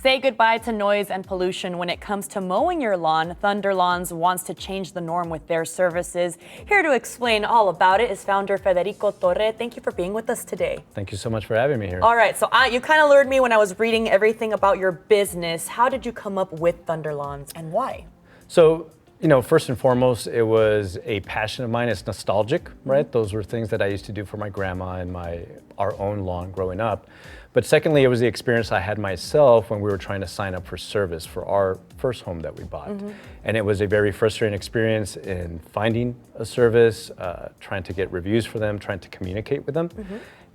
Say goodbye to noise and pollution when it comes to mowing your lawn. Thunder Lawns wants to change the norm with their services. Here to explain all about it is founder Federico Torre. Thank you for being with us today. Thank you so much for having me here. All right, so you kind of lured me when I was reading everything about your business. How did you come up with Thunder Lawns and why? So, first and foremost, it was a passion of mine. It's nostalgic, right? Those were things that I used to do for my grandma and our own lawn growing up. But secondly, it was the experience I had myself when we were trying to sign up for service for our first home that we bought. And it was a very frustrating experience in finding a service, trying to get reviews for them, trying to communicate with them.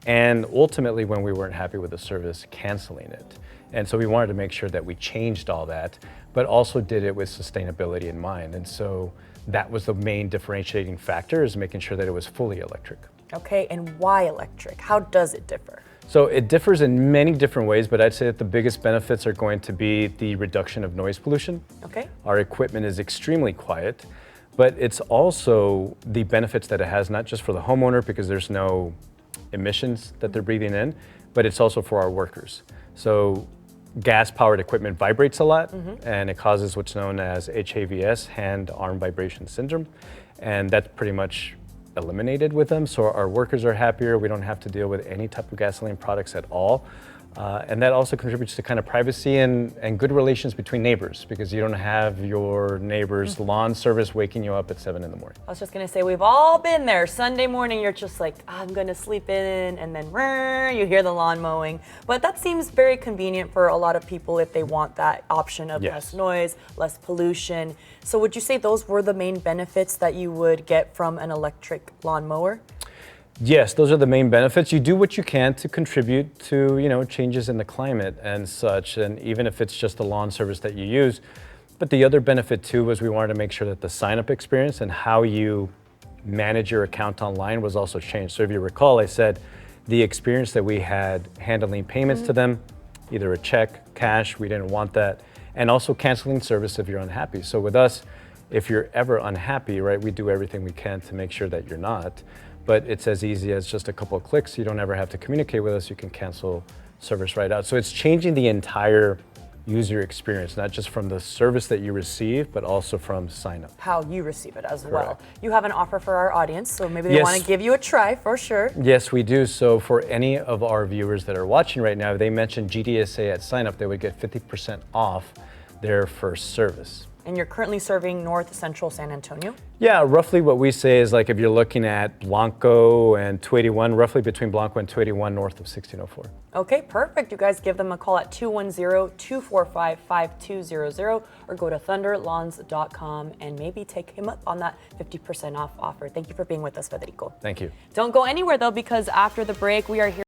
And ultimately, when we weren't happy with the service, canceling it. And so we wanted to make sure that we changed all that, but also did it with sustainability in mind. And so that was the main differentiating factor, is making sure that it was fully electric. Okay, and why electric? How does it differ? So it differs in many different ways, but I'd say that the biggest benefits are going to be the reduction of noise pollution. Okay. Our equipment is extremely quiet, but it's also the benefits that it has, not just for the homeowner because there's no emissions that they're breathing in, but it's also for our workers. So gas-powered equipment vibrates a lot, and it causes what's known as HAVS, hand-arm vibration syndrome, and that's pretty much eliminated with them. So our workers are happier. We don't have to deal with any type of gasoline products at all. And that also contributes to kind of privacy and good relations between neighbors, because you don't have your neighbor's lawn service waking you up at 7 in the morning. I was just gonna say, we've all been there. Sunday morning, you're just like, I'm gonna sleep in, and then you hear the lawn mowing. But that seems very convenient for a lot of people if they want that option of less noise, less pollution. So would you say those were the main benefits that you would get from an electric lawn mower? Yes, those are the main benefits. You do what you can to contribute to, changes in the climate and such, and even if it's just a lawn service that you use. But the other benefit too was we wanted to make sure that the sign-up experience and how you manage your account online was also changed. So if you recall, I said the experience that we had handling payments to them, either a check, cash, we didn't want that, and also canceling service if you're unhappy. So with us, if you're ever unhappy, right, we do everything we can to make sure that you're not. But it's as easy as just a couple of clicks. You don't ever have to communicate with us. You can cancel service right out. So it's changing the entire user experience, not just from the service that you receive, but also from sign up. How you receive it as well. Correct. You have an offer for our audience, so maybe they want to give you a try for sure. Yes, we do. So for any of our viewers that are watching right now, if they mention GDSA at sign up, they would get 50% off their first service. And you're currently serving North Central San Antonio? Yeah, roughly what we say is like if you're looking at Blanco and 281, roughly between Blanco and 281 north of 1604. Okay, perfect. You guys give them a call at 210-245-5200 or go to thunderlawns.com and maybe take him up on that 50% off offer. Thank you for being with us, Federico. Thank you. Don't go anywhere though, because after the break, we are here